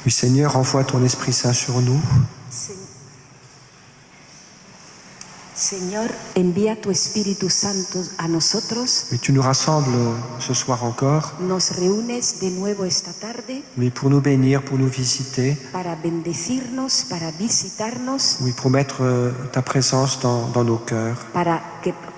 Oui, Seigneur, envoie ton Esprit Saint sur nous. Señor, envía tu Espíritu Santo a nosotros. Oui, tu nous rassembles ce soir encore. Nos reúnes de nuevo esta tarde. Oui, pour nous bénir, pour nous visiter. Para bendecirnos, para visitarnos. Oui, pour mettre ta présence dans nos cœurs. Para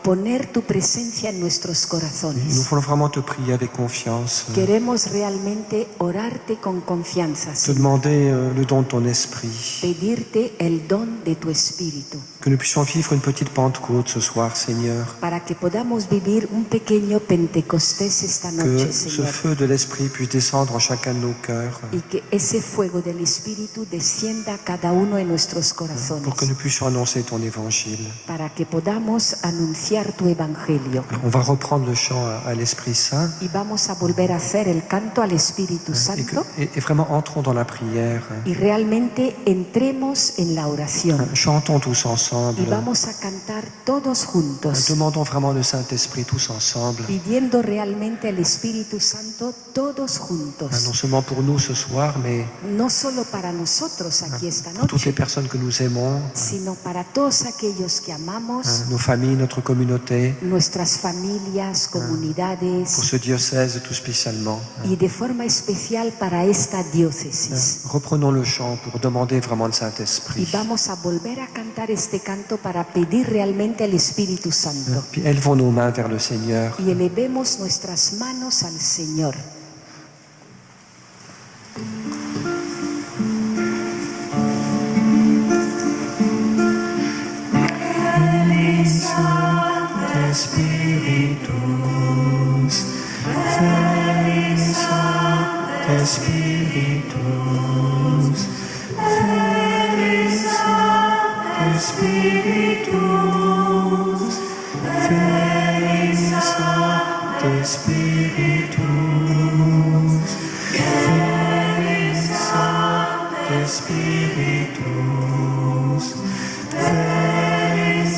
poner tu presencia en nuestros corazones. Nous voulons vraiment te prier avec confiance. Queremos realmente orarte con confianza. Te demander le don de ton esprit. Pedirte el don de tu espíritu. Que nous puissions vivre une petite Pentecôte ce soir, Seigneur. Para que podamos vivir un pequeño Pentecostés esta noche, que Señor. ce feu de l'Esprit puisse descendre en chacun de nos cœurs. Y que ese fuego del Espíritu descienda a cada uno de nuestros corazones. Pour que nous puissions annoncer ton évangile. Para que podamos anunciar tu evangelio. On va reprendre le chant à l'Esprit Saint. Y vamos a volver a hacer el canto al Espíritu Santo. Et vraiment entrons dans la prière. Y realmente entremos en la oración. Chantons tous ensemble. Y vamos a cantar todos juntos. Demandons vraiment le Saint-Esprit tous ensemble. Pidiendo realmente el Espíritu Santo todos juntos. Non seulement pour nous ce soir, mais no solo para nosotros aquí esta pour toutes les noche, personnes que nous aimons, sino para todos aquellos que amamos, nos familles, notre communauté, nuestras familias, pour comunidades, ce diocèse tout spécialement. y de forma especial para esta diócesis. Reprenons le chant pour demander vraiment le Y Saint-Esprit. vamos a volver a cantar este canto para pedir realmente el Espíritu Santo. Puis élevons nos mains vers le Seigneur. Y elevemos nuestras manos al Señor. Espíritus, Feliz Espíritus, Feliz Espíritus, Feliz Espíritus, Feliz Espíritus, Feliz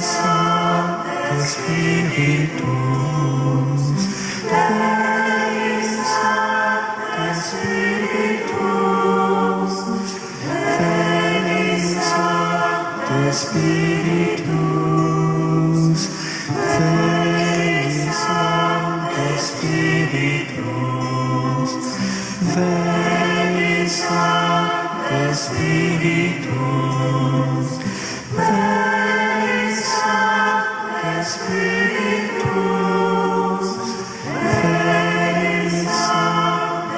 Espíritus, Feliz Espíritus, Feliz Espíritus, Feliz Espíritus, Feliz Espíritus, Feliz Espíritus,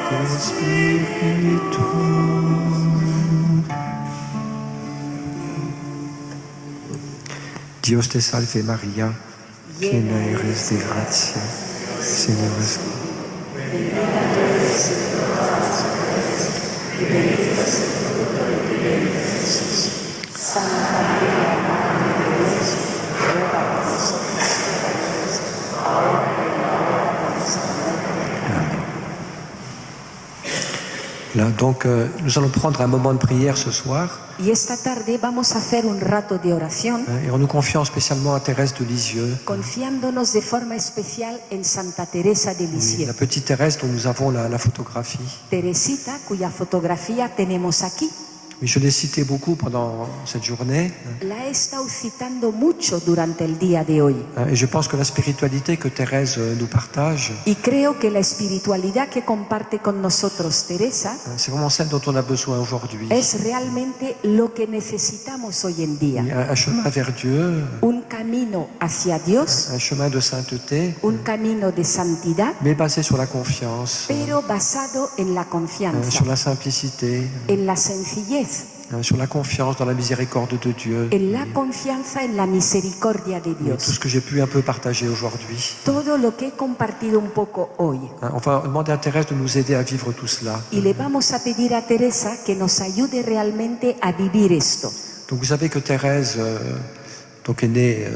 Feliz Espíritus. Dios te salve María, llena eres de gracia, Señor es Là, donc, nous allons prendre un moment de prière ce soir. Y esta tarde vamos a hacer un rato de oración, Et en nous confiant spécialement à Thérèse de Lisieux. confiándonos de forma especial en Santa Teresa de Oui, Lisieux. la petite Thérèse dont nous avons la photographie. Teresita, cuya fotografía tenemos aquí. Oui, je l'ai cité beaucoup pendant cette journée. La he estado citando mucho durante el día de hoy. Et je pense que la spiritualité que Thérèse nous partage, Y creo que la espiritualidad que comparte con nosotros Teresa c'est vraiment celle dont on a besoin aujourd'hui. es realmente lo que necesitamos hoy en día. Un chemin vers Dieu, Un camino hacia Dios, un chemin de sainteté, un camino de santidad, mais basé sur la confiance, pero basado en la confianza, sur la simplicité, en la sencillez, sur la confiance dans la miséricorde de Dieu. en la confianza en la misericordia de Tout Dios. ce que j'ai pu un peu partager aujourd'hui. Todo lo que he compartido un poco hoy. On va demander à Thérèse de nous aider à vivre tout cela. Y le vamos a pedir a Teresa que nos ayude realmente a vivir esto. Donc vous savez que Thérèse donc est née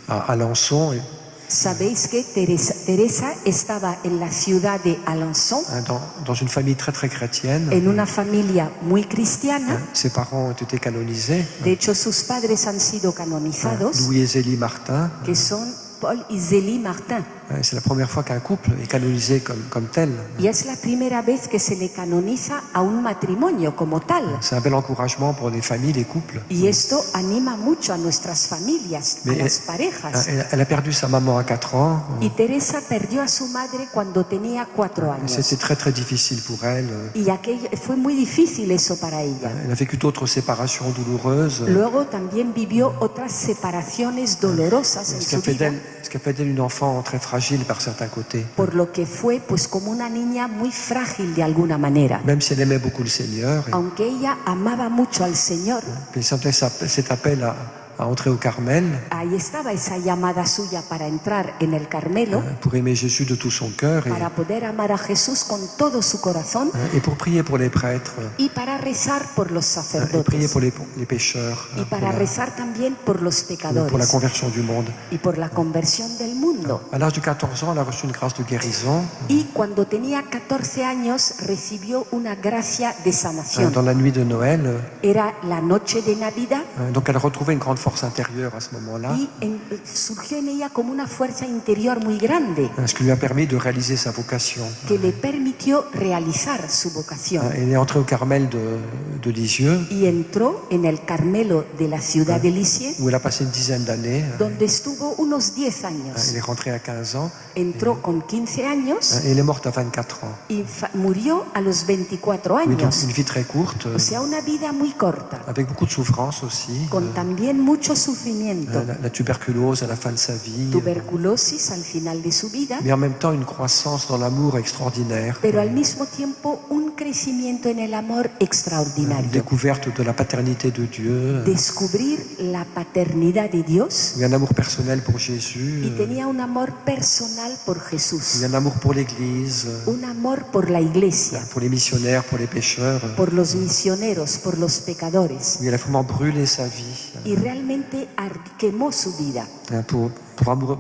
à Alençon, Sabéis que Teresa estaba en la ciudad de Alençon, dans une famille très très chrétienne. en una familia muy cristiana. Ses parents ont été canonisés. De hecho, sus padres han sido canonizados, Louis et Zélie Martin. que son Paul y Zélie Martin. C'est la première fois qu'un couple est canonisé comme tel. Y es la primera vez que se le canoniza a un matrimonio como tal. C'est un bel encouragement pour les familles, les couples. Y esto anima mucho a nuestras familias, a Mais las parejas. Elle a perdu sa maman à 4 ans. Y Teresa perdió a su madre cuando tenía 4 años. C'était très très difficile pour elle. Y fue muy difícil eso para ella. Elle a vécu d'autres séparations douloureuses. Luego también vivió otras separaciones dolorosas en Ce qui a su fait vida, d'elle une enfant très fragile par certains côtés. por lo que fue pues como una niña muy frágil de alguna manera. Même si elle aimait beaucoup le Seigneur, Aunque ella amaba mucho al Señor, elle sentait cet appel à entrer au Carmel ahí estaba esa llamada suya para entrar en el Carmelo, pour aimer Jésus de tout son cœur para poder amar a Jesús con todo su corazón et pour prier pour les prêtres y para rezar por los et prier sacerdotes pour les pécheurs, y para rezar también por los pour la pecadores conversion du monde. y por la conversión del mundo. À l'âge de 14 ans, elle a reçu une grâce de guérison Y cuando tenía 14 años recibió una gracia de sanación. dans la nuit de Noël. Era la noche de Navidad Donc elle retrouvait une grande force intérieure à ce moment-là, y surgió en ella como una fuerza interior muy grande ce qui lui a permis de réaliser sa vocation. que le permitió realizar su vocación. Elle est entrée au Carmel de Lisieux, Y entró en el Carmelo de la ciudad de Lisieux, où elle a passé une dizaine d'années. donde estuvo unos 10 años. Elle est rentrée à 15 ans Entró con 15 años et elle est morte à 24 ans. y murió a los 24 Oui, donc años. une vie très courte, O sea, una vida muy corta, avec beaucoup de souffrance aussi. con también mucho sufrimiento. La tuberculose à la fin de sa vie, Tuberculosis al final de su vida, mais en même temps une croissance dans l'amour extraordinaire, pero al mismo tiempo un crecimiento en el amor une extraordinario. découverte de la paternité de Dieu, Descubrir la paternidad de Dios, un amour personnel pour Jésus, y tenía un amor personal por Jesús, un amour pour l'Église, un amor por la iglesia, pour les missionnaires, pour les pécheurs. por los misioneros, por los pecadores, Oui, elle a vraiment brûlé sa vie y realmente quemó su vida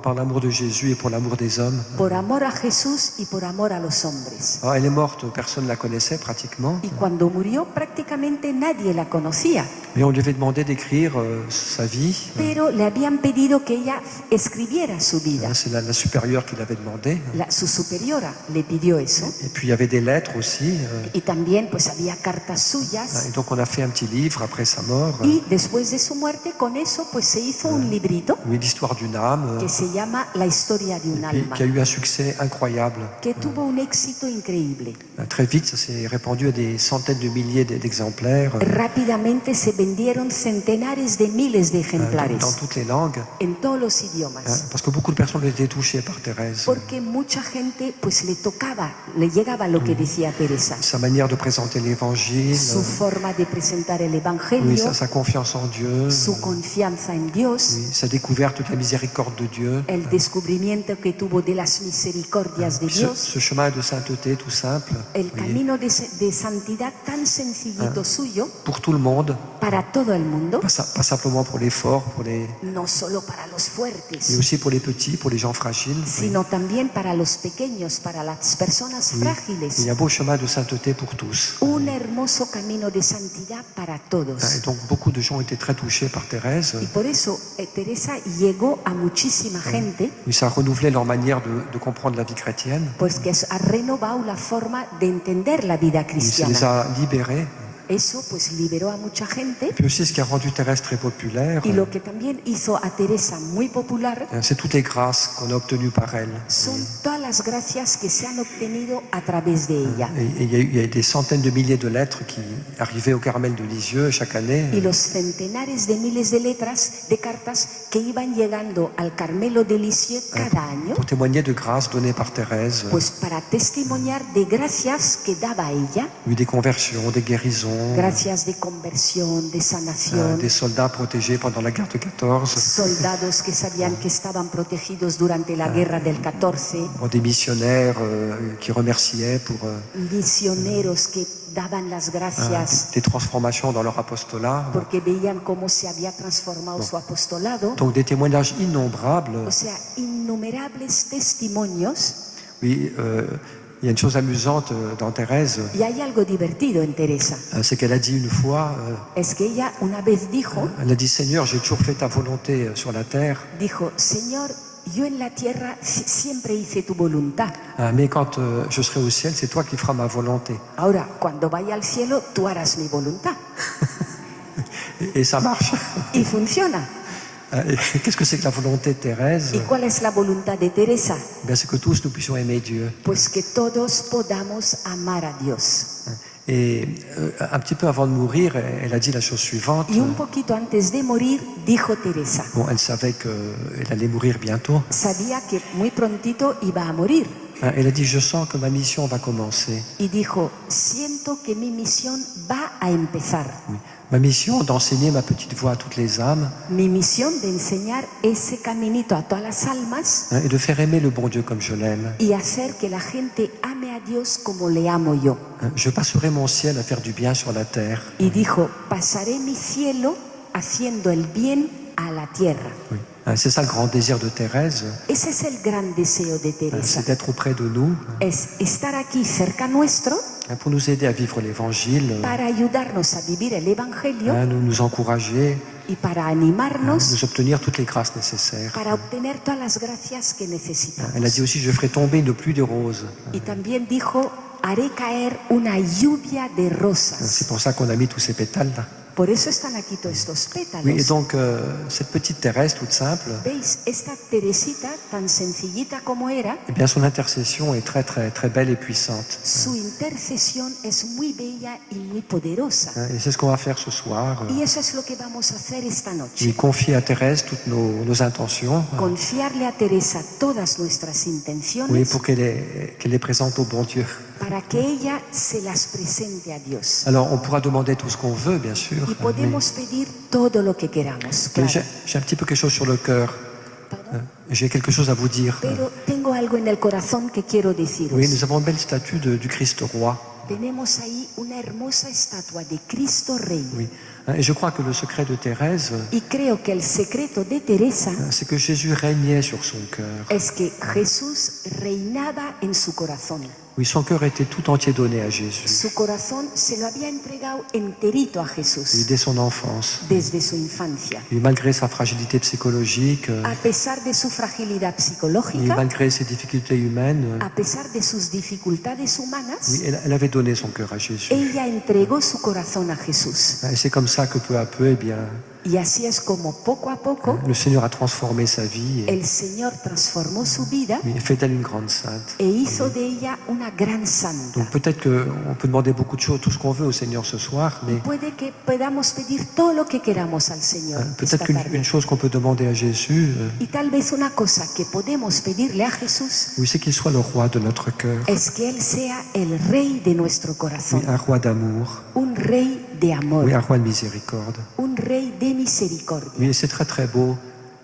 par l'amour de Jésus et pour l'amour des hommes. por amor a Jesús y por amor a los hombres. Alors, elle est morte, personne ne la connaissait pratiquement, Y cuando murió prácticamente nadie la conocía, mais on lui avait demandé d'écrire sa vie. pero le habían pedido que ella escribiera su vida. C'est la supérieure qui l'avait demandé. Su superiora le pidió eso. Et puis il y avait des lettres aussi. Y también pues había cartas Et suyas. donc on a fait un petit livre après sa mort. Y después de su muerte, con eso pues se hizo un librito Oui, l'histoire d'une âme, que se llama La historia de un alma, qui a eu un succès incroyable. que tuvo un éxito increíble. Très vite, ça s'est répandu à des centaines de milliers d'exemplaires Rápidamente se vendieron centenares de miles de dans ejemplares toutes les langues, en todos los idiomas, parce que beaucoup de personnes ont été touchées par Thérèse. porque mucha gente pues le tocaba, le llegaba lo que decía Teresa, Sa manière de présenter l'évangile, su forma de presentar el oui, evangelio, sa confiance en Dieu, su confianza en Dios, oui, sa découverte de la miséricorde de Dieu, el descubrimiento que tuvo de las misericordias de Dios, ce chemin de sainteté tout simple, el oui, camino de santidad tan sencillito suyo pour tout le monde, para todo el mundo, pas simplement pour les forts, no solo para los mais fuertes, aussi pour les petits, pour les gens fragiles. Oui. sino también para los pequeños, para las personas Il y frágiles. a un beau chemin de sainteté pour tous. Un hermoso camino de santidad para Et todos. donc beaucoup de gens ont été très touchés par Thérèse. Y por eso Teresa llegó a muchísima gente, Oui, ça a renouvelé leur manière de comprendre la vie chrétienne. pues que ha renovado la forma de entender la vida Oui, ça les cristiana. a libérés Eso pues liberó a mucha gente. Et puis aussi, ce qui a rendu Thérèse très populaire, Y lo que también hizo a Teresa muy popular c'est toutes les grâces qu'on a obtenues par elle. son todas las gracias que se han obtenido a través de ella. Et il y a des centaines de milliers de lettres qui arrivaient au Carmel de Lisieux chaque année. Y los centenares de miles de letras, de cartas que iban llegando al Carmelo de Lisieux cada año, Pour témoigner de grâces données par Thérèse, pues para testimoniar de gracias que daba ella, oui, des conversions, des guérisons, gracias de conversión, de sanación, des soldats protégés pendant la guerre de 14, soldados que sabían que estaban protegidos durante la guerra del 14, bon, des missionnaires qui remerciaient pour misioneros que daban las gracias des transformations dans leur apostolat. porque veían cómo se había transformado su apostolado. Donc des témoignages innombrables. O sea, innumerables testimonios. Oui, il y a une chose amusante dans Thérèse, Y hay algo divertido en Teresa. c'est qu'elle a dit une fois, Es que ella una vez dijo, elle a dit, Seigneur, j'ai toujours fait ta volonté sur la terre, Señor, yo en la tierra siempre hice tu voluntad. mais quand je serai au ciel, c'est toi qui feras ma volonté. Ahora, cuando vaya al cielo, tú harás mi voluntad. Et ça marche. Y funciona. Et qu'est-ce que c'est que la volonté de Thérèse? ¿Y cuál es la voluntad de Teresa? Bien, c'est que tous nous puissions aimer Dieu. Pues que todos podamos amar a Dios. Et un petit peu avant de mourir, elle a dit la chose suivante. Y un poquito antes de morir, dijo Teresa. Bon, elle savait qu'elle allait mourir bientôt. Sabía que muy prontito iba a morir. Elle a dit, je sens que ma mission va commencer. Y dijo, siento que mi misión va a empezar. Oui. Ma mission d'enseigner ma petite voix à toutes les âmes, Mi misión de enseñar ese caminito a todas las almas et de faire aimer le bon Dieu comme je l'aime. y hacer que la gente ame a Dios como le amo yo. Je passerai mon ciel à faire du bien sur la terre. Y dijo, pasaré mi cielo haciendo el bien a la tierra. Oui. C'est ça le grand désir de Thérèse, Ese es el gran deseo de Teresa. c'est d'être auprès de nous Es estar aquí cerca nuestro pour nous aider à vivre l'Évangile, para ayudarnos a vivir el Evangelio nous encourager, y para animarnos nous obtenir toutes les grâces nécessaires. para obtener todas las gracias que necesitamos. Elle a dit aussi, je ferai tomber une pluie de roses. Y también dijo, haré caer una lluvia de rosas. C'est pour ça qu'on a mis tous ces pétales là. Por eso están aquí todos estos Oui, et pétalos. donc cette petite Thérèse toute simple, ¿Veis? Esta Teresita, tan sencillita como era, eh bien son intercession est très très très belle et puissante. su intercesión es muy bella y muy poderosa. Et c'est ce qu'on va faire ce soir. Y eso es lo que vamos a hacer esta Lui noche. confier à Thérèse toutes nos intentions, Confiarle a Teresa todas nuestras oui, intenciones pour qu'elle les présente au bon Dieu. para que ella se las presente a Dios. Alors on pourra demander tout ce qu'on veut, bien sûr. Y podemos pedir todo lo que queramos, Mais claro. j'ai un petit peu quelque chose sur le cœur. J'ai quelque chose à vous dire. Pero tengo algo en el corazón que quiero deciros. Oui, nous avons une belle statue du Christ roi. Tenemos ahí una hermosa estatua de Cristo Rey. Oui. Et je crois que le secret de Thérèse, Y creo que el secreto de Teresa c'est que Jésus régnait sur son cœur. es que Jesús reinaba en su corazón. Oui, son cœur était tout entier donné à Jésus. Su corazón se lo había entregado enterito a Oui, Jesús dès son enfance. desde su infancia. Et malgré sa fragilité psychologique, A pesar de su fragilidad et psicológica, malgré ses difficultés humaines, a pesar de sus dificultades oui, humanas, elle avait donné son cœur à Jésus. ella entregó su corazón a Jesús. Et c'est comme ça que peu à peu, eh bien, Y así es como poco a poco le Seigneur a transformé sa vie et el Señor transformó su vida oui, fait d'elle une grande sainte. e hizo de ella una gran santa. Donc peut-être qu'on peut demander beaucoup de choses, tout ce qu'on veut au Seigneur ce soir, mais Puede que podamos pedir todo lo que queramos al Señor peut-être esta qu'une tarde. chose qu'on peut demander à Jésus, Y tal vez una cosa que podemos pedirle a Jesús oui, c'est qu'il soit le roi de notre cœur, es que Él sea el rey de nuestro oui, corazón, un roi d'amour, un rey de amor, oui, un roi de miséricorde. un rey de misericordia. Oui, et c'est très très beau,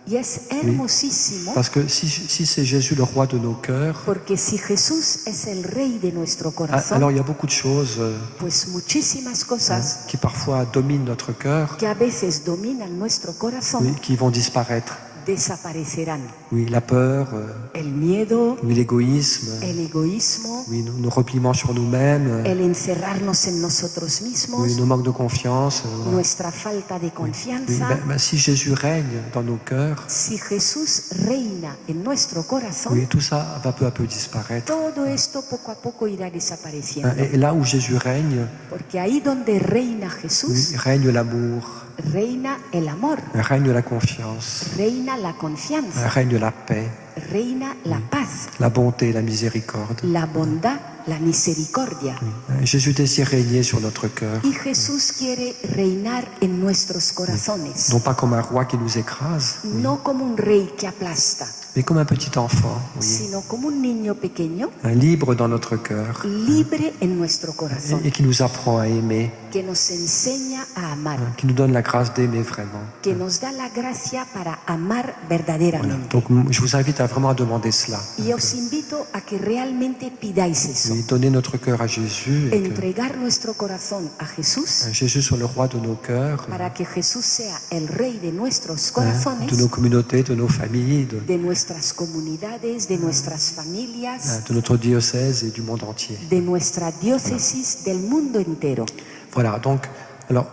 Y es hermosísimo parce que si c'est Jésus le roi de nos cœurs, porque si Jesús es el rey de nuestro alors corazón, il y a beaucoup de choses pues muchísimas cosas qui parfois dominent notre cœur, que a veces dominan nuestro corazón oui, qui vont disparaître. desaparecerán. Oui, la peur, El miedo, oui, l'égoïsme, el egoísmo, oui, nos repliements sur nous-mêmes, el encerrarnos en nosotros oui, mismos, nos manques de confiance. nuestra falta de Oui, confianza. si Jésus règne dans nos cœurs, Si Jesús reina en nuestro corazón, oui, tout ça va peu à peu disparaître. todo esto poco a poco irá desapareciendo. Et là où Jésus règne, Porque ahí donde reina oui, Jesús, règne l'amour, reina el amor, règne la confiance, reina la confianza, règne la paix, reina la paz, la bonté, la miséricorde. la bondad, la misericordia. Jésus désire régner sur notre cœur, Y Jesús quiere reinar en nuestros corazones, non pas comme un roi qui nous écrase, no como un rey que aplasta, mais comme un petit enfant, oui, sino como un niño pequeño, libre dans notre cœur libre en nuestro corazón, et qui nous apprend à aimer, que nos enseña a amar, qui nous donne la grâce d'aimer vraiment. que nos da la gracia para amar Voilà. verdaderamente. Donc je vous invite à vraiment demander cela. Y os invito a que realmente pidáis eso, Oui, donner notre cœur à Jésus et que entregar nuestro corazón a Jesús Jésus soit le roi de nos cœurs, para que Jesús sea el rey de nuestros de nos corazones, communautés, de nos familles, de nuestras comunidades, de nuestras familias, de notre diocèse et du monde entier. de nuestra diócesis, del mundo entero. Voilà, donc, alors,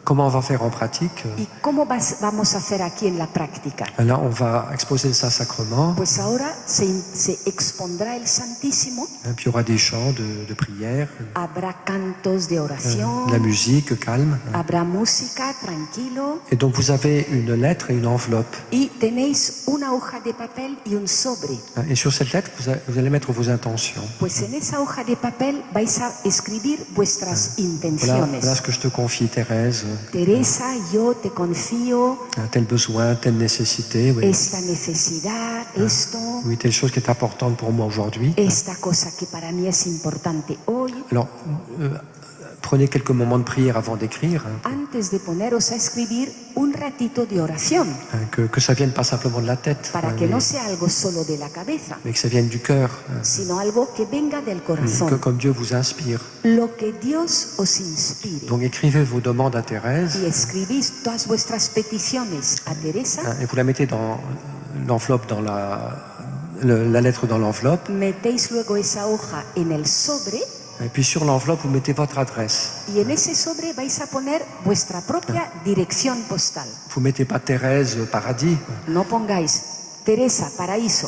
comment on va faire en pratique? ¿Y cómo vamos a hacer aquí en la práctica? Là, on va exposer le Saint-Sacrement, Pues ahora se expondrá el Santísimo, puis il y aura des chants de prière, habrá cantos de de la oración, musique calme. habrá música, tranquilo, Et donc, vous avez une lettre et une enveloppe. y tenéis una hoja de papel y un sobre. Et sur cette lettre, vous allez mettre vos intentions. Pues en esa hoja de papel vais a escribir vuestras Voilà, intenciones. voilà ce que je te confie, Thérèse. Teresa, yo te confío Tel besoin, telle nécessité, oui. esta necesidad, esto, Oui, telle chose qui est importante pour moi aujourd'hui. esta cosa que para mí es importante hoy. Alors, prenez quelques moments de prière avant d'écrire, Antes de poneros a escribir, un ratito de oración, que ça vienne pas simplement de la tête, para que no sea algo solo de la cabeza, mais que ça vienne du cœur, sino algo que venga del que corazón, comme Dieu vous inspire. lo que Dios os inspire. Donc écrivez vos demandes à Thérèse Y escribís todas vuestras peticiones a Teresa, et vous la mettez dans l'enveloppe, dans la lettre dans l'enveloppe, metéis luego esa hoja en el sobre et puis sur l'enveloppe vous mettez votre adresse. y en ese sobre vais a poner vuestra propia dirección postal. Vous mettez pas Thérèse Paradis, No pongáis Teresa, paraíso.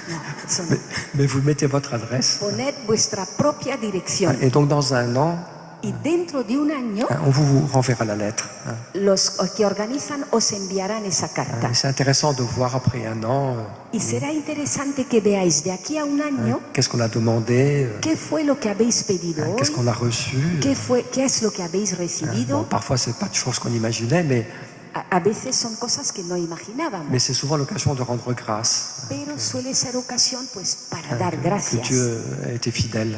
No, eso no. mais vous mettez votre adresse. Poned vuestra propia dirección. Et donc dans un an, Y dentro de un año, on vous renverra la lettre. los que organizan os enviarán esa carta. C'est intéressant de voir après un an Y será interesante que veáis de aquí a un año qu'est-ce qu'on a demandé, qué fue lo que habéis pedido hoy, qu'est-ce qu'on a reçu. qué es lo que habéis Bon, recibido. parfois c'est pas toujours ce qu'on imaginait, mais A veces son cosas que no imaginábamos, c'est souvent l'occasion de rendre grâce pero suele ser ocasión pues para dar que gracias Dieu a été fidèle.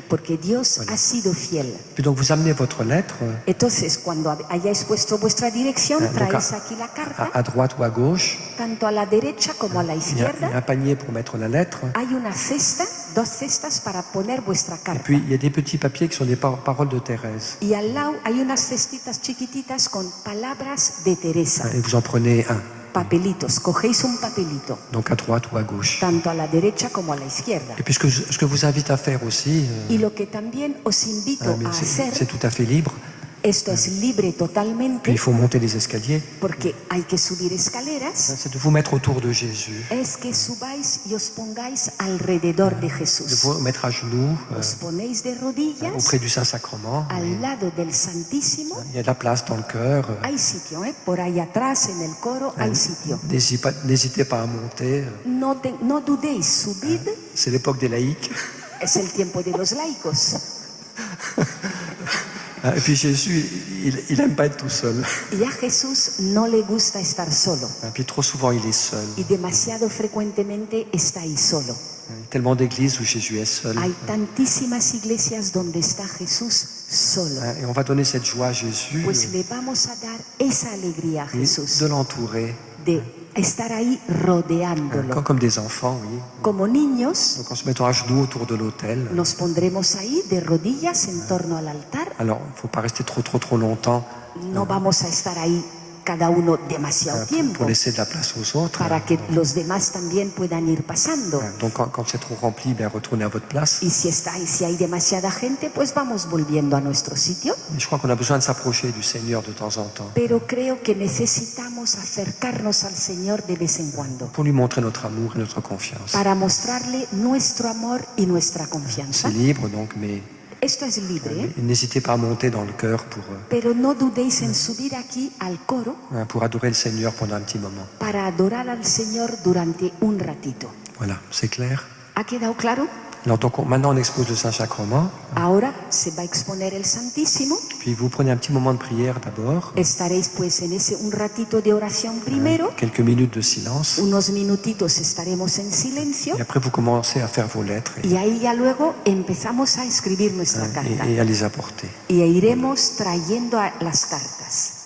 porque Dios ha sido fiel. Puis donc vous amenez votre lettre Entonces, cuando hayáis puesto vuestra dirección, donc traéis aquí la carta, à droite ou à gauche. tanto a la derecha como a la Il y a izquierda. un panier pour mettre la lettre. Hay una cesta, dos cestas para poner vuestra Et carta. puis il y a des petits papiers qui sont des paroles de Thérèse. Y al lado hay unas cestitas chiquititas con palabras de Teresa. Et vous en prenez un, Papelitos, cogéis un papelito, donc à droite ou à gauche. tanto a la derecha como a la izquierda. Et puis ce que vous invite à faire aussi, Y lo que también os invito mais a c'est hacer, tout à fait libre. esto es libre Puis totalmente, il faut monter les escaliers. porque hay que subir escaleras, C'est de vous mettre autour de Jésus, es que subáis y os pongáis alrededor de de Jesús. vous mettre à genoux Os ponéis de rodillas auprès du Saint-Sacrement. al lado del Santísimo. Il y a de la place dans le cœur. Hay sitio, ¿eh? Por ahí atrás en el coro hay sitio. N'hésitez pas à monter. No dudéis, subid, C'est l'époque des laïcs. es el tiempo de los laicos. Et puis Jésus, il n'aime pas être tout seul. Y a Jesús no le gusta estar solo. Et puis trop souvent, il est seul. Y demasiado frecuentemente está ahí solo. Il y a tellement d'églises où Jésus est seul. Hay tantísimas iglesias donde está Jesús solo. Et on va donner cette joie à Jésus, Pues le vamos a dar esa alegría a Jesús, de l'entourer, de estar ahí rodeándolo. comme des enfants, oui. Como niños, Donc en se mettant à genoux autour de l'autel. nos pondremos ahí de rodillas en torno al altar. Alors, il ne faut pas rester trop longtemps. No vamos a estar ahí cada uno demasiado pour tiempo laisser de la place aux autres. para que los demás también puedan ir pasando. Donc quand c'est trop rempli, retournez à votre place. Y si hay demasiada gente, pues vamos volviendo a nuestro sitio. Et je crois qu'on a besoin de s'approcher du Seigneur de temps en temps Pero creo que necesitamos acercarnos al Señor de vez en cuando pour lui montrer notre amour et notre confiance. para mostrarle nuestro amor y nuestra confianza. C'est libre donc, mais Esto es libre, ¿eh? n'hésitez pas à monter dans le cœur Pero no dudéis en subir aquí al coro pour adorer le Seigneur pendant un petit moment. para adorar al Señor durante un ratito. Voilà, c'est clair. ¿Ha quedado claro? Alors donc maintenant on expose le Saint-Sacrement, Ahora se va a exponer el Santísimo. puis vous prenez un petit moment de prière d'abord, Estaréis pues en ese un ratito de oración primero. quelques minutes de silence, Unos minutitos estaremos en silencio. et après vous commencez à faire vos lettres Y ahí ya luego empezamos a escribir nuestra carta. et à les apporter. Y iremos trayendo las cartas.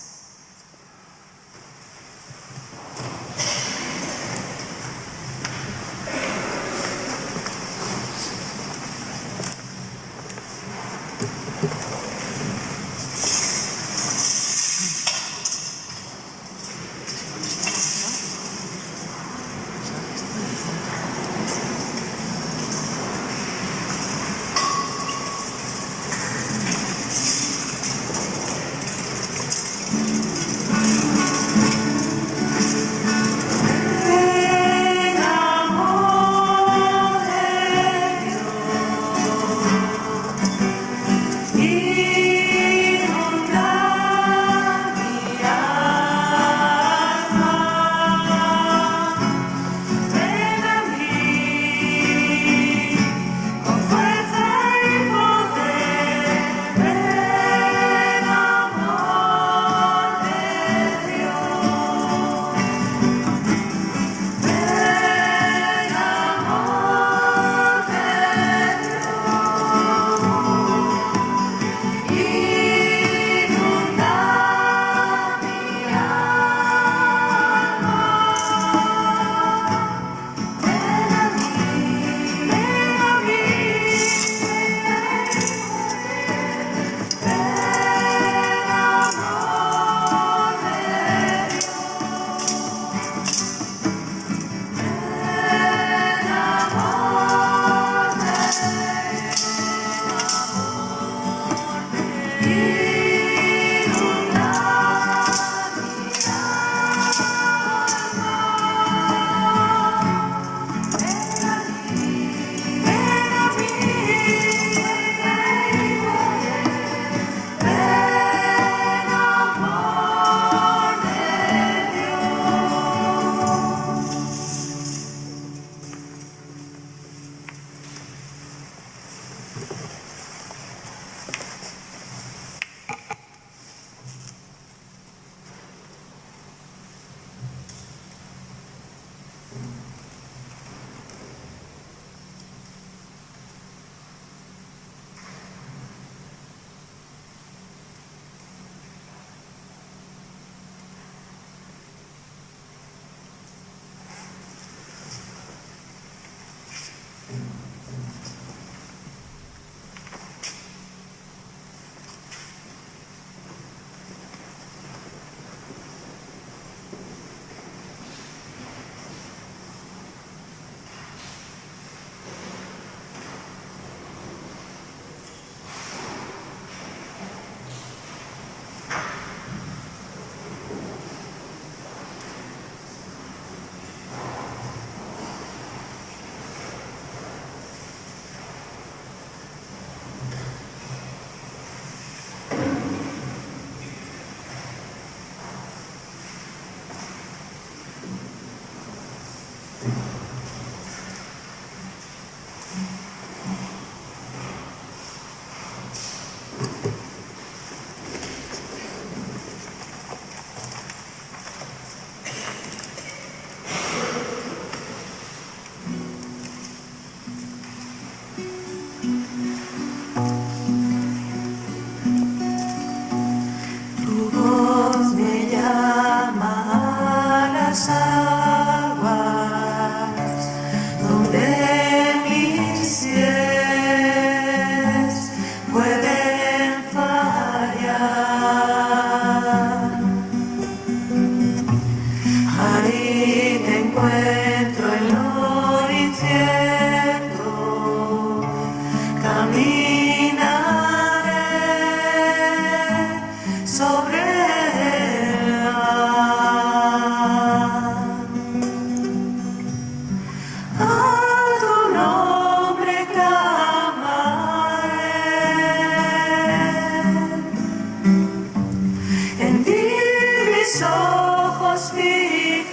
mis ojos fijaré,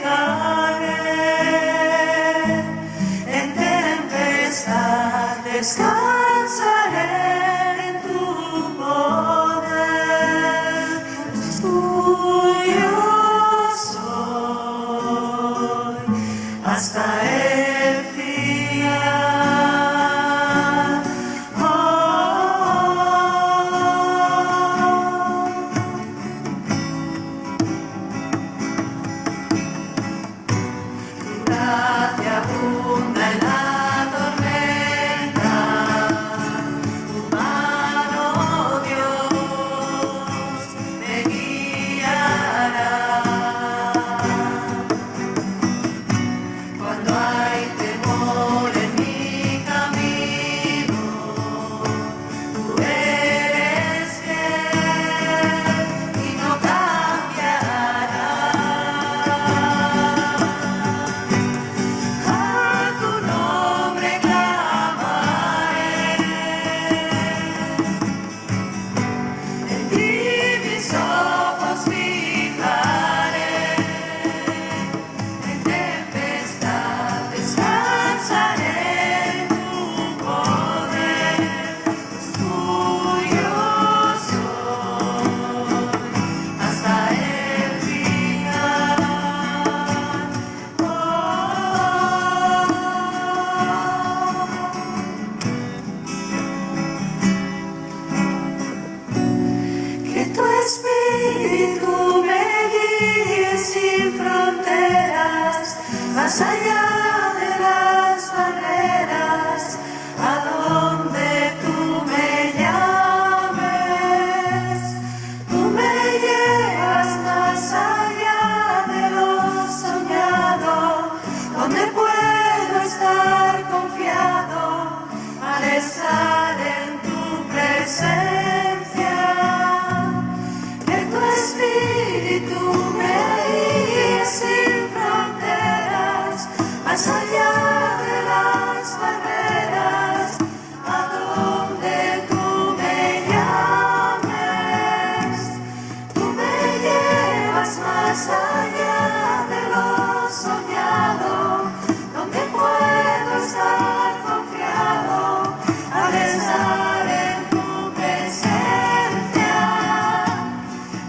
en tempestad descansaré en tu poder. Tuyo soy hasta el final. Tu gracia abunda en la tormenta, tu mano, Dios, me guiará. Cuando hay temor en mi camino, tú eres fiel y no cambiarás. A tu nombre clamaré, en ti mis ojos fijaré, en tempestad descansaré en tu poder. Tuyo soy hasta el final. Que tu espíritu me guíe sin fronteras, más allá de las barreras, a donde tú me llames. Tú me llevas más allá de lo soñado, donde puedo estar confiado al estar en tu presencia. Que tu espíritu me guíe sin fronteras, más allá de las barreras, a donde tú me llames. Tú me llevas más allá de lo soñado, donde puedo estar confiado al estar en tu presencia.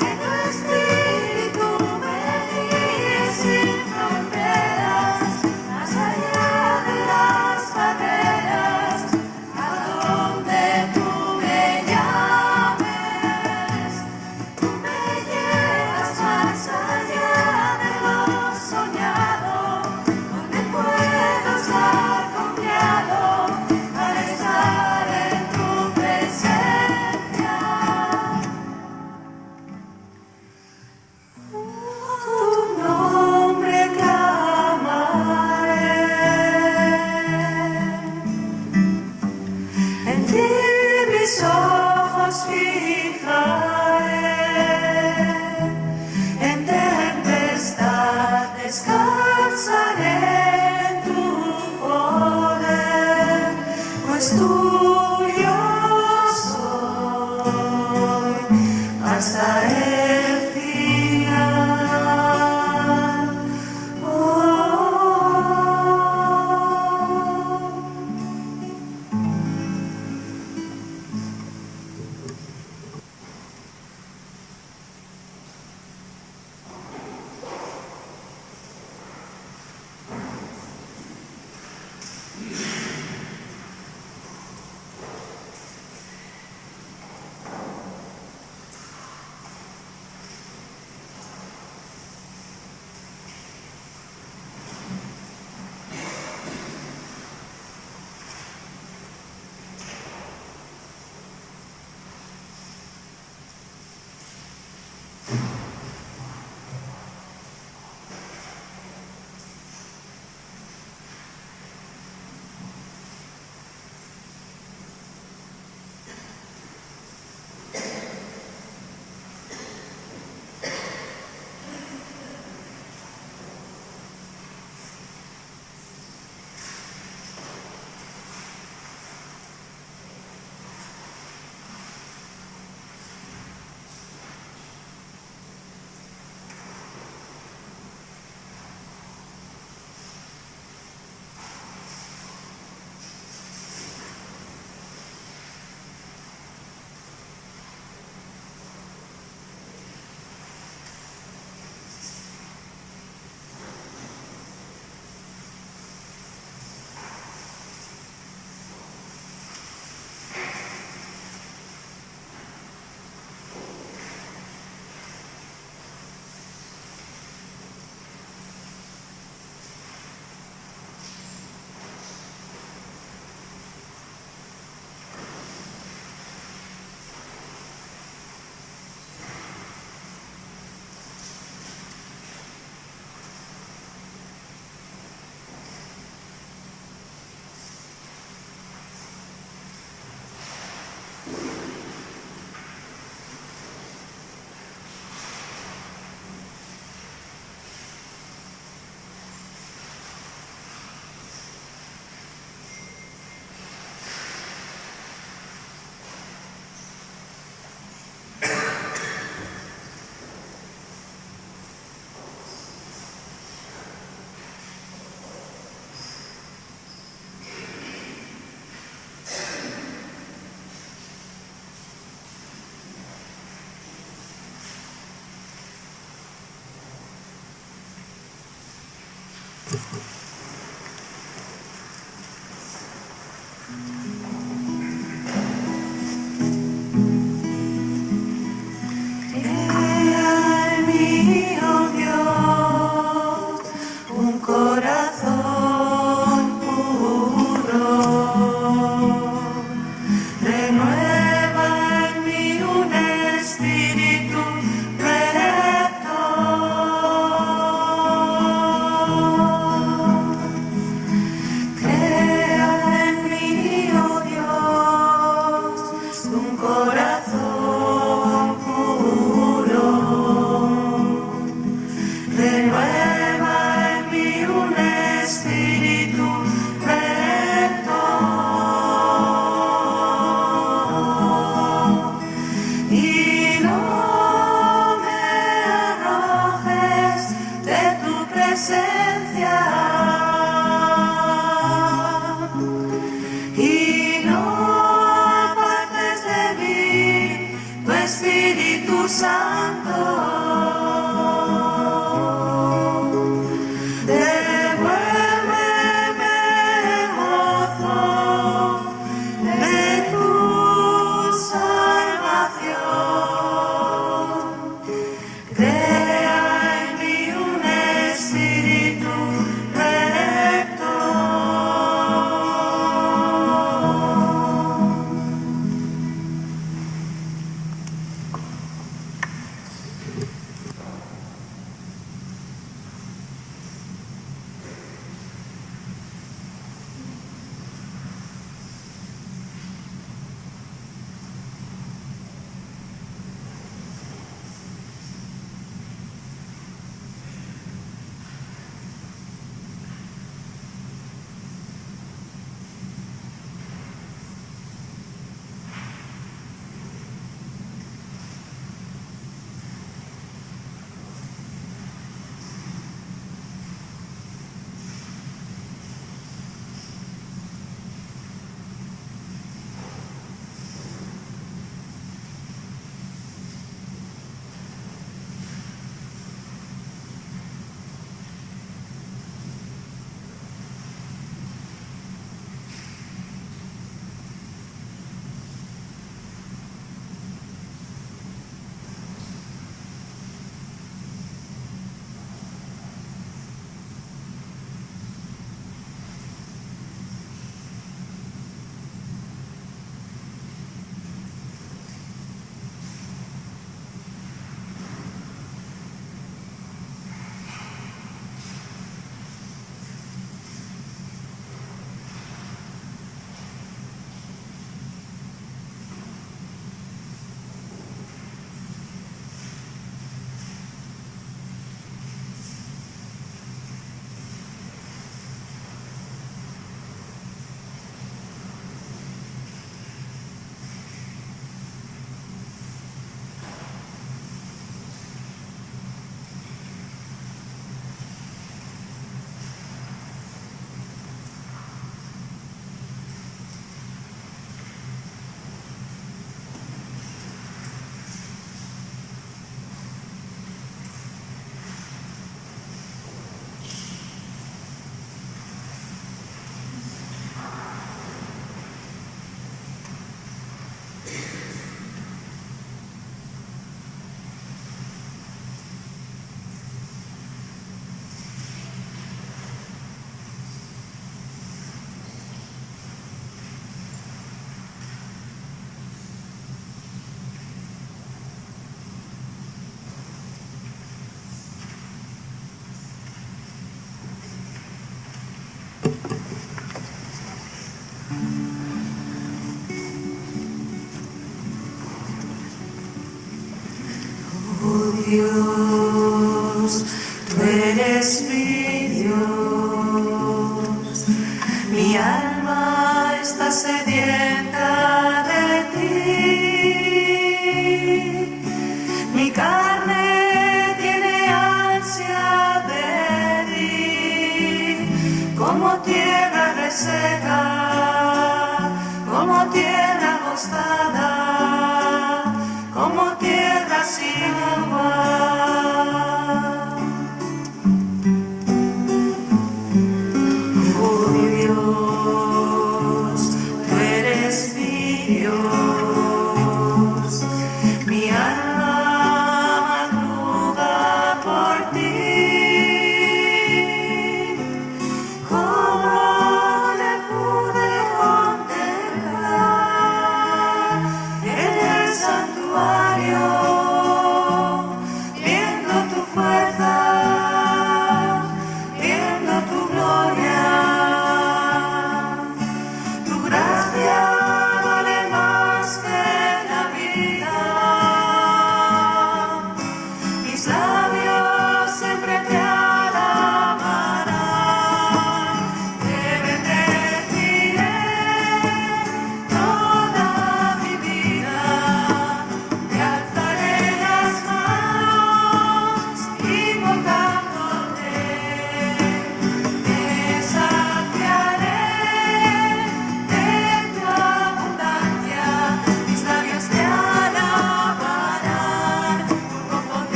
Que tu espíritu me guíe sin fronteras, más allá de las barreras, a donde tú me llames. Tú me llevas más allá de Crea en mí, oh Dios, un corazón puro. Renueva en mí un espíritu recto. Crea en mí, oh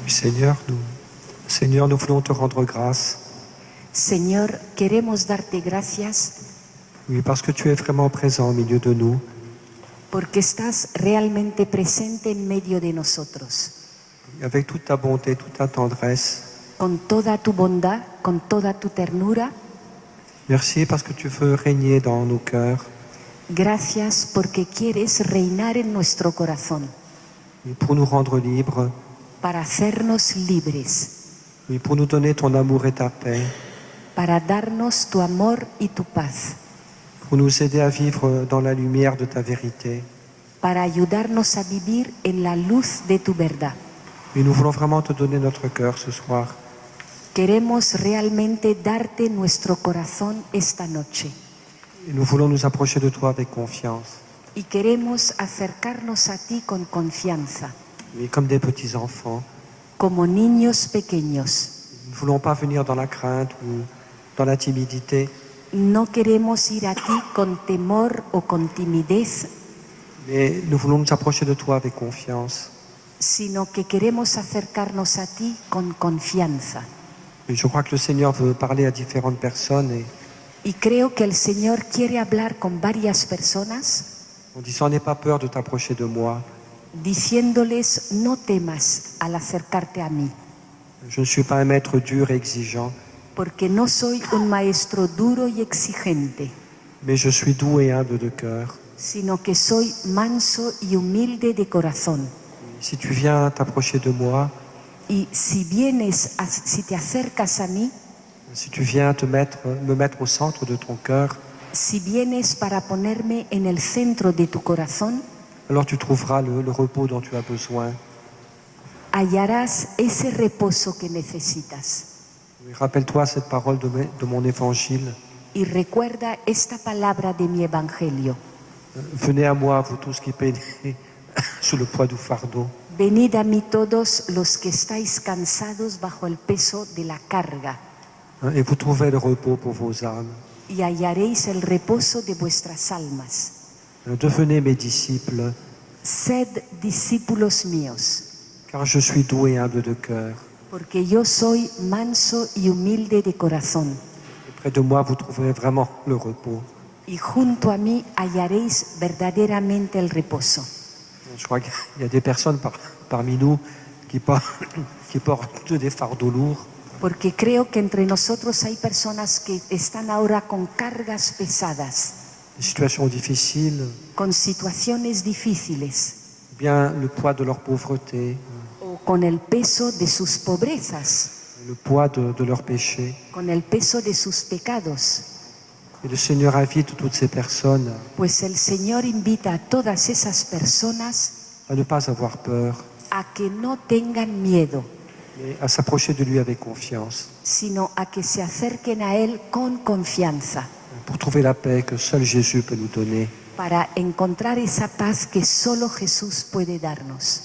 Oui, Seigneur, nous voulons te rendre grâce. Señor, queremos darte gracias Oui, parce que tu es vraiment présent au milieu de nous. porque estás realmente presente en medio de nosotros, Avec toute ta bonté, toute ta tendresse. con toda tu bondad, con toda tu ternura. Merci parce que tu veux régner dans nos cœurs. Gracias porque quieres reinar en nuestro corazón Oui, pour nous rendre libres. para hacernos libres, Oui, pour nous donner ton amour et ta paix. para darnos tu amor y tu paz, Pour nous aider à vivre dans la lumière de ta vérité. para ayudarnos a vivir en la luz de tu verdad. Et nous voulons vraiment te donner notre cœur ce soir. Queremos realmente darte nuestro corazón esta noche Et nous voulons nous approcher de toi avec confiance. y queremos acercarnos a ti con confianza, Oui, comme des petits enfants. como niños pequeños. Nous ne voulons pas venir dans la crainte ou dans la timidité, No queremos ir a ti con temor o con timidez, mais nous voulons nous approcher de toi avec confiance. sino que queremos acercarnos a ti con confianza. Et je crois que le Seigneur veut parler à différentes personnes et Y creo que el Señor quiere hablar con varias personas en disant n'aie pas peur de t'approcher de moi. diciéndoles no temas al acercarte a mí, Je ne suis pas un maître dur et exigeant, porque no soy un maestro duro y exigente, mais je suis doux et humble de cœur. sino que soy manso y humilde de corazón. Si tu viens t'approcher de moi, Y si si te acercas a mí, si tu viens me mettre au centre de ton cœur, si vienes para ponerme en el centro de tu corazón, alors tu trouveras le repos dont tu as besoin. hallarás ese reposo que necesitas. Oui, rappelle-toi cette parole de mon évangile. Y recuerda esta palabra de mi evangelio. Venez à moi, vous tous qui peinez sous le poids du fardeau. Venid a mí todos los que estáis cansados bajo el peso de la carga, Et vous trouverez le repos pour vos âmes. y hallaréis el reposo de vuestras almas. Devenez mes disciples, Sed discípulos míos, car je suis doux et humble de cœur. porque yo soy manso y humilde de corazón, Et près de moi, vous trouverez vraiment le repos. y junto a mí hallaréis verdaderamente el reposo. Je crois qu'il y a des personnes parmi nous qui portent des fardeaux lourds. Porque creo que entre nosotros hay personas que están ahora con cargas pesadas, Des situations difficiles, con situaciones difíciles, bien le poids de leur pauvreté, o con el peso de sus pobrezas, le poids de leurs péchés. con el peso de sus pecados. Et le Seigneur invite toutes ces personnes Pues el Señor invita a todas esas personas à ne pas avoir peur, a que no tengan miedo, mais à s'approcher de lui avec confiance, sino a que se acerquen a Él con confianza, pour trouver la paix que seul Jésus peut nous donner. para encontrar esa paz que solo Jesús puede darnos.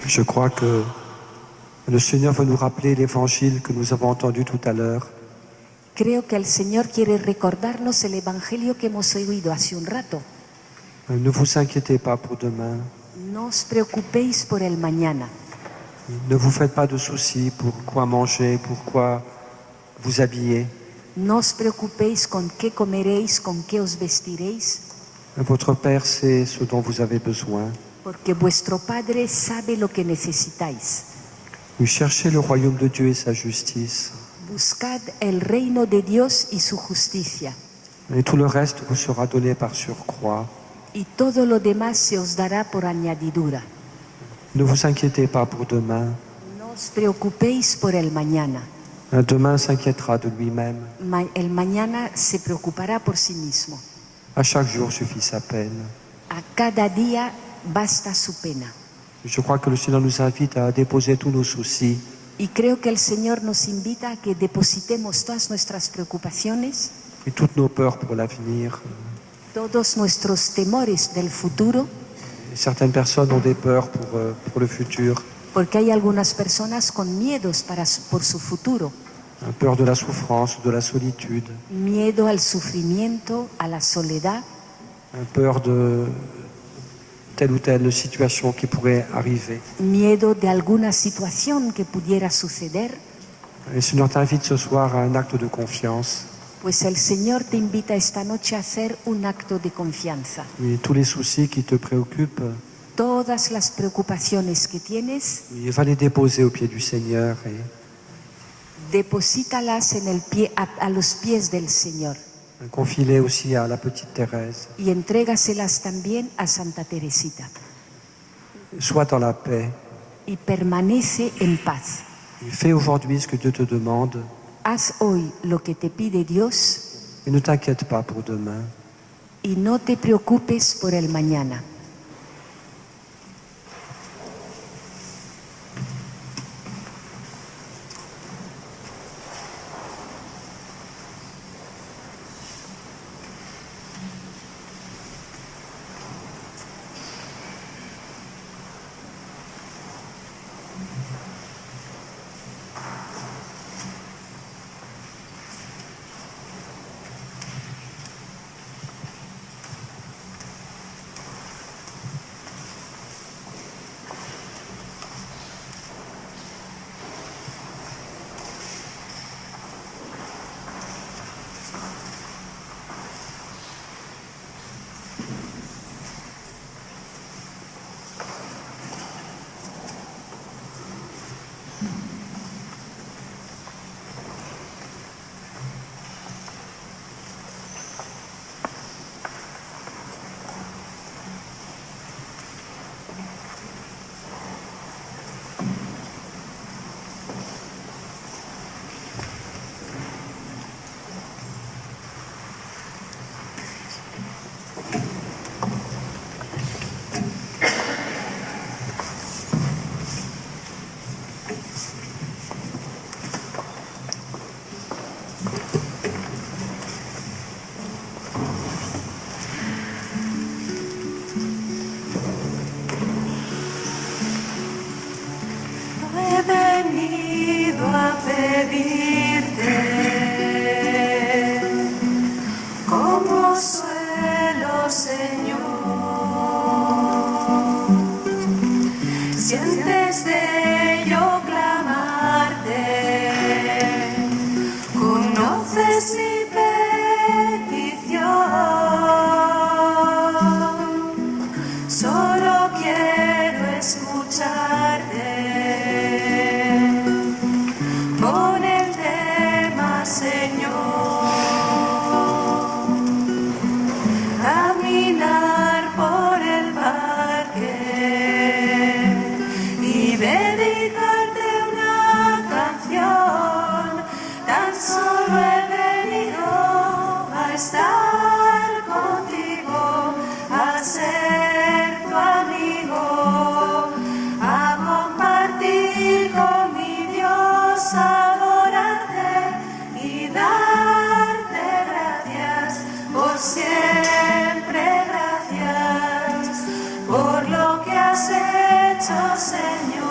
Je crois que le Seigneur veut nous rappeler l'évangile que nous avons entendu tout à l'heure. Creo que el Señor quiere recordarnos el Evangelio que hemos oído hace un rato. Ne vous inquiétez pas pour demain. No os preocupéis por el mañana. Ne vous faites pas de soucis pour quoi manger, pour quoi vous habiller. No os preocupéis con qué comeréis, con qué os vestiréis, Votre Père sait ce dont vous avez besoin. porque vuestro Padre sabe lo que necesitáis. Oui, cherchez le royaume de Dieu et sa justice. Buscad el reino de Dios y su justicia, Et tout le reste vous sera donné par surcroît. y todo lo demás se os dará por añadidura. Ne vous inquiétez pas pour demain. No os preocupéis por el mañana. Demain s'inquiétera de lui-même. El mañana se preocupará por sí mismo. À chaque jour suffit sa peine. A cada día basta su pena. Je crois que le Seigneur nous invite à déposer tous nos soucis Y creo que el Señor nos invita a que depositemos todas nuestras preocupaciones, et toutes nos peurs pour l'avenir. todos nuestros temores del futuro, Et certaines personnes ont des peurs pour le futur. porque hay algunas personas con miedos por su futuro, Peur de la souffrance, de la solitude, miedo al sufrimiento, a la soledad, peur de telle ou telle situation qui pourrait arriver. miedo de alguna situación que pudiera suceder. Et le Seigneur t'invite ce soir à un acte de confiance. Pues el Señor te invita esta noche a hacer un acto de confianza. Et tous les soucis qui te préoccupent, Todas las preocupaciones que tienes, va les déposer au pied du Seigneur et deposítalas en el pie, a los pies del Señor, confie-les aussi à la petite Thérèse. y entrégaselas también a Santa Teresita. Sois dans la paix. Y permanece en paz. Et fais aujourd'hui ce que Dieu te demande Haz hoy lo que te pide Dios et ne t'inquiète pas pour demain. y no te preocupes por el mañana. He venido a pedirte consuelo, Señor. Si antes de yo clamarte conoces mi petición, solo quiero escucharte. Pon el tema, Señor, caminar por el parque y dedicarte una canción. Tan solo he venido a estar contigo, a ser tu amigo, a compartir con mi Dios, adorarte y darte gracias por siempre, gracias por lo que has hecho, Señor.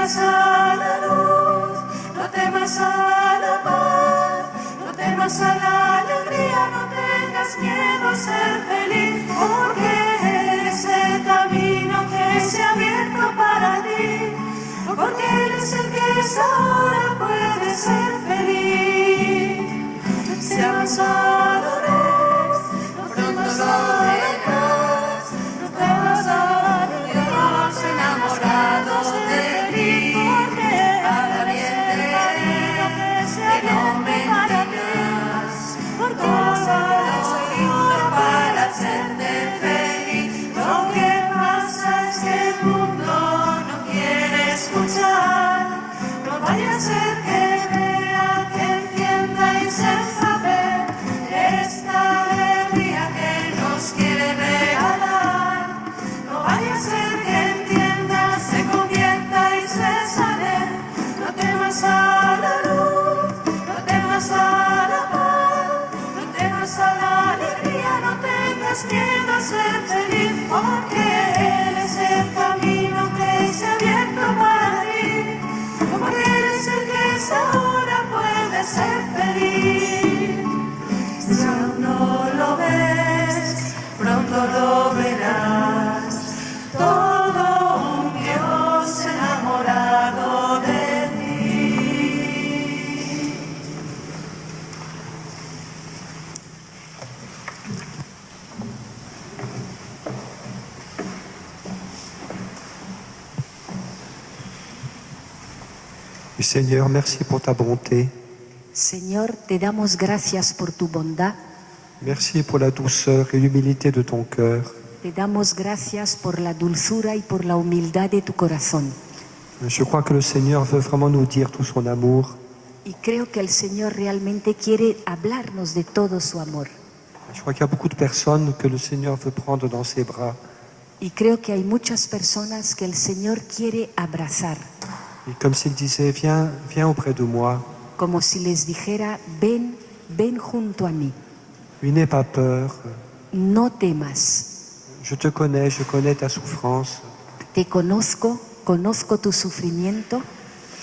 temas a la luz, no temas a la paz, no temas a la alegría, no tengas miedo a ser feliz, porque Él es el camino que se ha abierto para ti, porque Él es el que es ahora puede ser feliz. Seamos adoradores, pronto lo verás, no temas a Dios enamorado de ti, habla bien de Él, que no mentirás, porque todo lo hizo para hacerte feliz. Lo que pasa es que el mundo no quiere escuchar, no vaya a ser que vea, que entienda y se enfade esta alegría que nos quiere regalar. No vaya a ser que entienda, se convierta y se sane. No temas a la luz, no temas a la paz, no temas a la alegría, no tengas miedo a ser feliz, porque Él es el camino que se ha abierto para ti, porque Él es el que es ahora puede ser feliz. Si aún no lo ves, pronto lo verás. Todo un Dios enamorado de ti. Et Seigneur, merci pour ta bonté. Señor, te damos gracias por tu bondad, Merci pour la douceur et l'humilité de ton cœur. te damos gracias por la dulzura y por la humildad de tu corazón. Je crois que le Seigneur veut vraiment nous dire tout son amour. Y creo que el Señor realmente quiere hablarnos de todo su amor. Je crois qu'il y a beaucoup de personnes que le Seigneur veut prendre dans ses bras. Y creo que hay muchas personas que el Señor quiere abrazar, Et comme s'il disait, viens, viens auprès de moi. como si les dijera, ven, ven junto a mí, Oui, n'aie pas peur. no temas, Je connais ta souffrance. te conozco, conozco tu sufrimiento,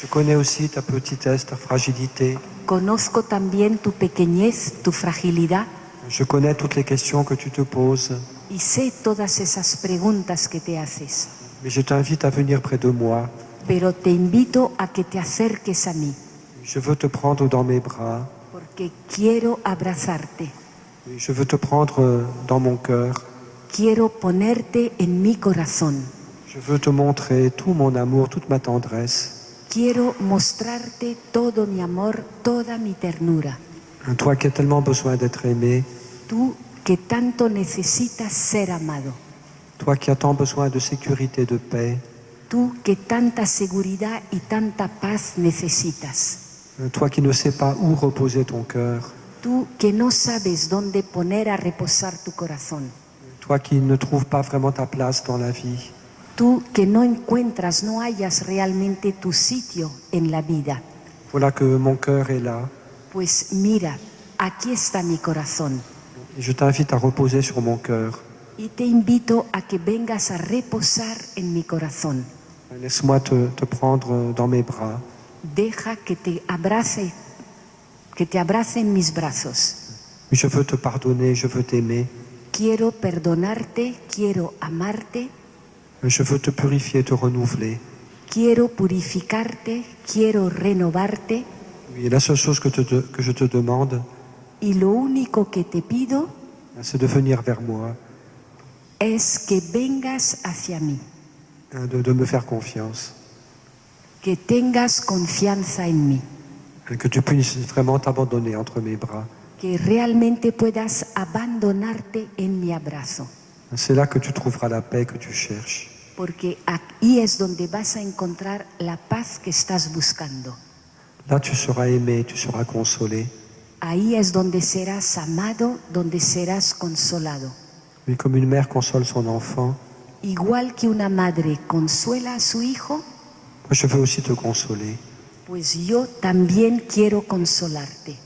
Je connais aussi ta petitesse, ta fragilité. conozco también tu pequeñez, tu fragilidad, Je connais toutes les questions que tu te poses. y sé todas esas preguntas que te haces, Mais je t'invite à venir près de moi. pero te invito a que te acerques a mí, Je veux te prendre dans mes bras. porque quiero abrazarte, Je veux te prendre dans mon cœur. quiero ponerte en mi corazón, Je veux te montrer tout mon amour, toute ma tendresse. quiero mostrarte todo mi amor, toda mi ternura. Toi qui as tellement besoin d'être aimé. Tú que tanto necesitas ser amado, Toi qui as tant besoin de sécurité, de paix. tú que tanta seguridad y tanta paz necesitas, Toi qui ne sais pas où reposer ton cœur. tú que no sabes dónde poner a reposar tu corazón, Toi qui ne trouves pas vraiment ta place dans la vie. tú que no encuentras, no hallas realmente tu sitio en la vida. Voilà que mon cœur est là. Pues mira, aquí está mi corazón Et je t'invite à reposer sur mon cœur. y te invito a que vengas a reposar en mi corazón. Laisse-moi te prendre dans mes bras. Deja que te abrace en mis brazos. Je veux te pardonner, je veux t'aimer. Quiero perdonarte, quiero amarte, Je veux te purifier, te renouveler. quiero purificarte, quiero renovarte, Et la seule chose que je te demande, y lo único que te pido c'est de venir vers moi, es que vengas hacia mí, de me faire confiance, que tengas confianza en mí, que tu puisses vraiment t'abandonner entre mes bras. que realmente puedas abandonarte en mi abrazo, C'est là que tu trouveras la paix que tu cherches. porque ahí es donde vas a encontrar la paz que estás buscando. Là, tu seras aimé, tu seras consolé. Ahí es donde serás amado, donde serás consolado. Oui, comme une mère console son enfant, Igual que una madre consuela a su hijo, moi, je veux aussi te consoler. pues yo también quiero consolarte.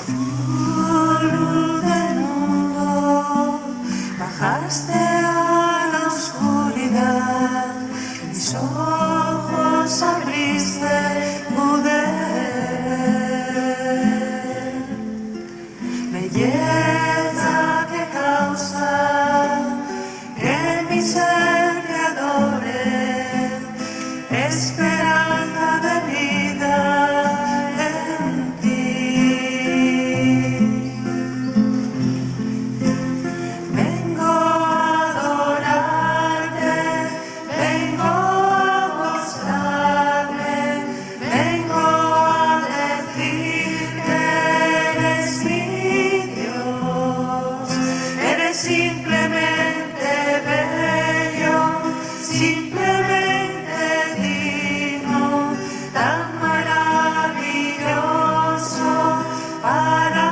Luz del mundo, bajaste a la oscuridad, mis ojos abriste, pude ver belleza que causa que mi ser te adore, esperanza de vida en ti. Vengo a adorarte, vengo a mostrarme, vengo a decir que eres mi Dios, eres simplemente bello, simplemente digno, tan maravilloso para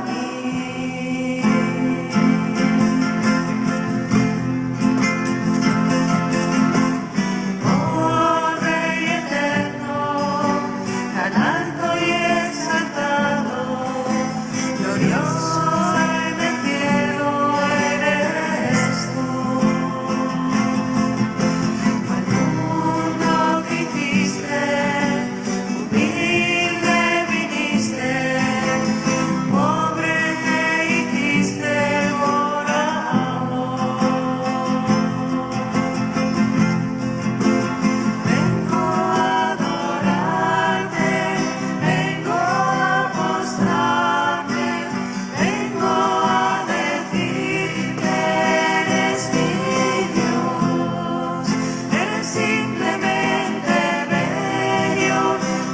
mí. Oh Rey eterno, tan alto y exaltado, glorioso en el cielo eres tú. Al mundo que hiciste, humilde viniste, pobre te hiciste por amor. Vengo a adorarte, vengo a mostrarme, vengo a decir que eres mi Dios, eres simplemente bello,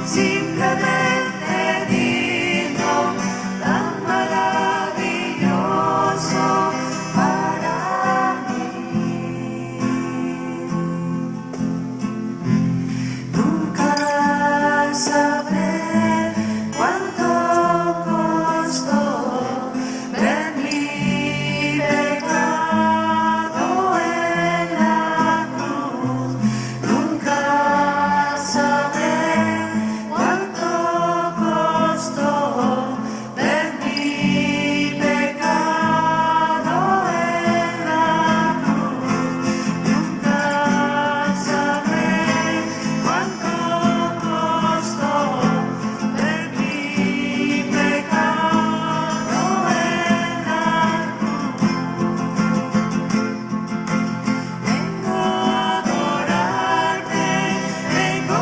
simplemente digno, tan maravilloso para mí. Nunca sabré cuánto costó ver mi pecado en la cruz. Nunca sabré cuánto costó ver mi pecado en la cruz. Nunca sabré cuánto costó ver mi pecado en la Vengo a adorarte, vengo a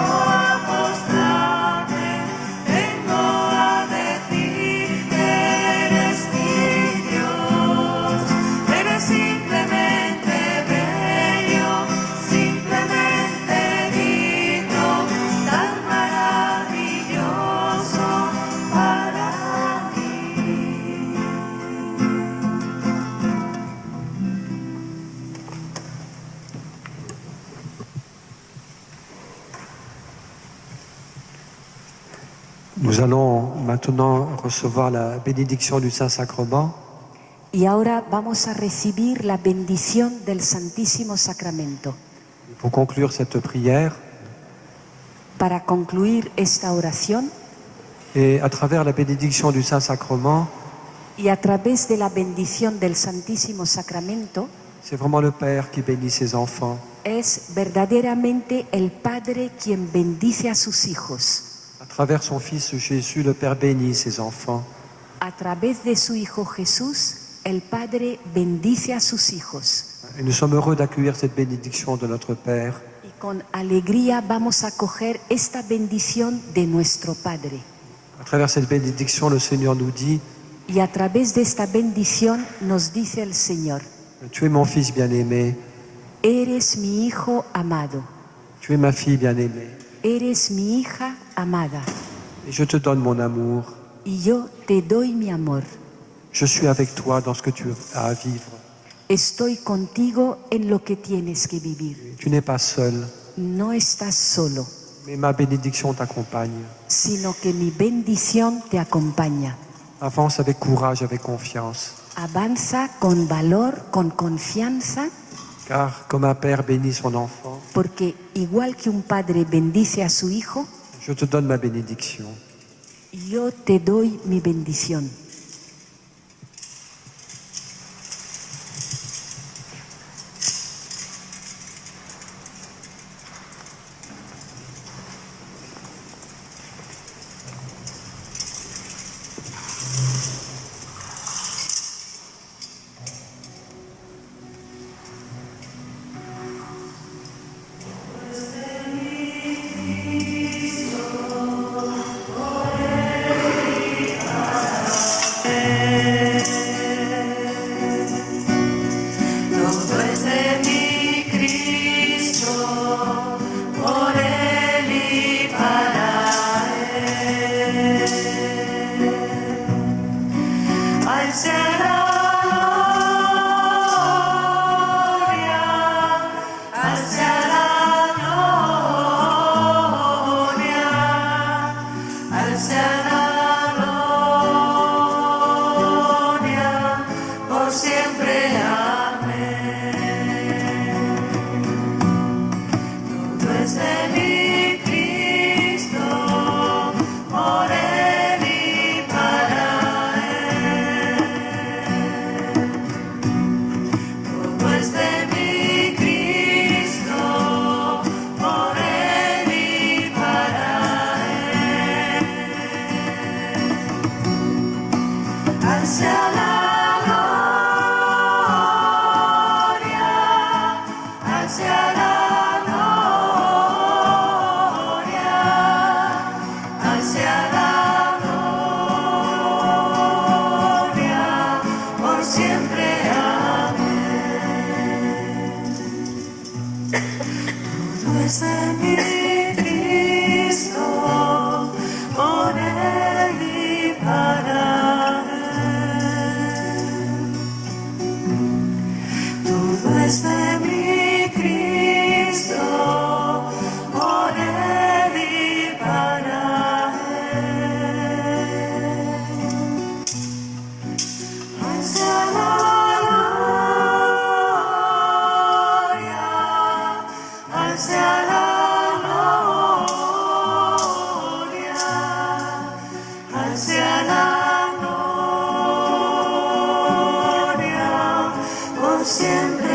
mostrarme, vengo a decir que eres mi Dios, eres simplemente bello, simplemente digno, tan maravilloso para mí. Nous allons maintenant recevoir la bénédiction du Saint-Sacrement. Y ahora vamos a recibir la bendición del Santísimo Sacramento. Pour conclure cette prière, Para concluir esta oración et à travers la bénédiction du Saint-Sacrement, y a través de la bendición del Santísimo Sacramento, c'est vraiment le Père qui bénit ses enfants. es verdaderamente el Padre quien bendice a sus hijos. À travers son Fils Jésus, le Père bénit ses enfants. A través de su Hijo Jesús, el Padre bendice a sus hijos. Et nous sommes heureux d'accueillir cette bénédiction de notre Père. Y con alegría vamos a acoger esta bendición de nuestro Padre. À travers cette bénédiction, le Seigneur nous dit, Y a través de esta bendición nos dice el Señor: tu es mon Fils bien-aimé, eres mi Hijo amado, tu es ma fille bien-aimée, eres mi hija amada, et je te donne mon amour. y yo te doy mi amor. Je suis avec toi dans ce que tu as à vivre. Estoy contigo en lo que tienes que vivir. Tu n'es pas seul, No estás solo, mais ma bénédiction t'accompagne. sino que mi bendición te acompaña. Avance avec courage, avec confiance. Avanza con valor, con confianza, car comme un père bénit son enfant, porque igual que un padre bendice a su hijo, je te donne ma bénédiction. yo te doy mi bendición. Todo es de mi Cristo, por Él y para Él. Al sea la gloria, al sea la gloria, al sea la gloria, por siempre. Es de mi Cristo, por Él y para Él. Todo es de mi Cristo, por Él y para Él. Al sea la gloria, al sea la hacia la gloria, por siempre. Amén. Todo es de mi Cristo, por Él y para Él. Todo es de mi Cristo, por Él y para hacia la gloria, hacia la gloria, hacia la gloria, por siempre.